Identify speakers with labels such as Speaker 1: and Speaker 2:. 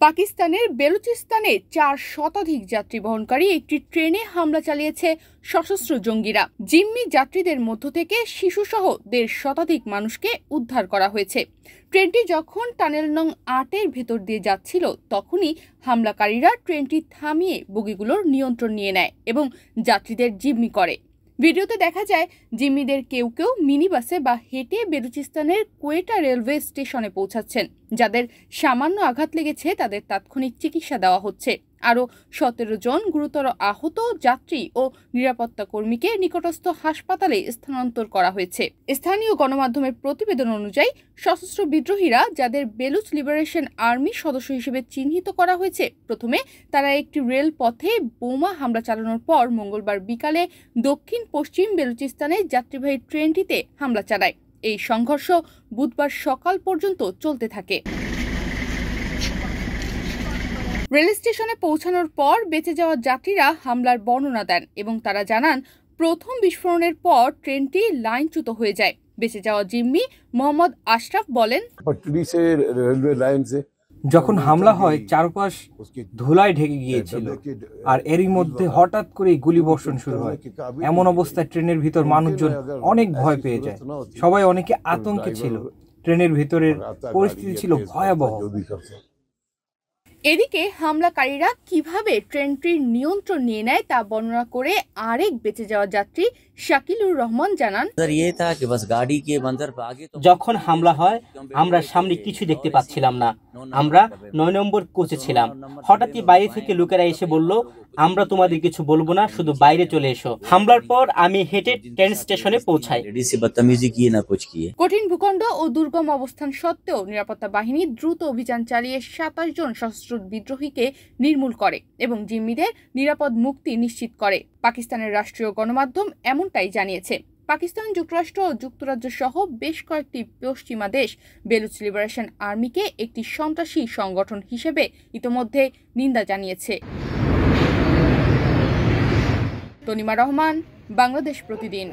Speaker 1: পাকিস্তানের বেলুচিস্তানে 4 শতাধিক যাত্রী বহনকারী একটি ট্রেনে হামলা চালিয়েছে সশস্ত্র জঙ্গিরা। জিম্মি যাত্রীদের মধ্য থেকে শিশুসহ 1.5 শতাধিক মানুষকে উদ্ধার করা হয়েছে। ট্রেনটি যখন টানেল নং 8-এর ভেতর দিয়ে যাচ্ছিল তখনই হামলাকারীরা ট্রেনটি থামিয়ে বগিগুলোর নিয়ন্ত্রণ নিয়ে নেয় এবং যাত্রীদের জিম্মি করে। ভিডিওতে দেখা যায় জিম্মিদের কেউ কেউ মিনি বাসে বা হেঁটে বেলুচিস্তানের কোয়েটা রেলওয়ে স্টেশনে পৌঁছাচ্ছেন। যাদের সামান্য আঘাত লেগেছে তাদের তাৎক্ষণিক চিকিৎসা দেওয়া হচ্ছে। আরও 17 জন গুরুতর আহত যাত্রী ও নিরাপত্তা কর্মীকে নিকটস্থ হাসপাতালে স্থানান্তর করা হয়েছে। স্থানীয় গণমাধ্যমের প্রতিবেদন অনুযায়ী সশস্ত্র বিদ্রোহীরা, যাদের বেলুচ লিবারেশন আর্মি সদস্য হিসেবে চিহ্নিত করা হয়েছে, প্রথমে তারা একটি রেল পথে বোমা হামলা চালানোর পর মঙ্গলবার বিকালে দক্ষিণ পশ্চিম বেলুচিস্তানে যাত্রীবাহী ট্রেনটিতে হামলা চালায়। এই সংঘর্ষ বুধবার সকাল পর্যন্ত চলতে থাকে। রেল স্টেশনে পৌঁছানোর পর বেঁচে যাওয়া যাত্রীরা হামলার বর্ণনা দেন এবং তারা জানান, প্রথম বিস্ফোরণের পর ট্রেনটি লাইনচ্যুত হয়ে যায়। বেঁচে যাওয়া জিম্মি মোহাম্মদ আশরাফ বলেন,
Speaker 2: যখন হামলা হয় চারপাশ ধুলায় ঢেকে গিয়েছিল আর এরই মধ্যে হঠাৎ করে গুলিবর্ষণ শুরু হয়। এমন অবস্থায় ট্রেনের ভিতর মানুষজন অনেক ভয় পেয়ে যায়। সবাই অনেকে আতঙ্কে ছিল। ট্রেনের ভিতরের পরিস্থিতি ছিল ভয়াবহ।
Speaker 1: এদিকে হামলাকারীরা কিভাবে ট্রেনটির নিয়ন্ত্রণ নিয়ে নেয় তা বর্ণনা করে আরেক বেঁচে যাওয়া যাত্রী শাকিলুর রহমান জানান,
Speaker 3: যখন হামলা হয় আমরা সামনে কিছু দেখতে পাচ্ছিলাম না। আমরা 9 নম্বর কোচে ছিলাম। হঠাৎই বাইরে থেকে লোকেরা এসে বলল, আমরা তোমাদের কিছু বলবো না, শুধু বাইরে চলে এসো। হামলার পর আমি হেঁটে ট্রেন স্টেশনে পৌঁছাই।
Speaker 1: কঠিন ভূখণ্ড ও দুর্গম অবস্থান সত্ত্বেও নিরাপত্তা বাহিনী দ্রুত অভিযান চালিয়ে 27 জন সশস্ত্র বিদ্রোহীকে নির্মূল করে এবং জিম্মিদের নিরাপদ মুক্তি নিশ্চিত করে। পাকিস্তানের রাষ্ট্রীয় গণমাধ্যম এমনটাই জানিয়েছে। পাকিস্তান, যুক্তরাষ্ট্র ও যুক্তরাজ্য সহ বেশ কয়েকটি পশ্চিমা দেশ বেলুচ লিবারেশন আর্মিকে একটি সন্ত্রাসী সংগঠন হিসেবে ইতোমধ্যে নিন্দা জানিয়েছে। তনিমা রহমান, বাংলাদেশ প্রতিদিন।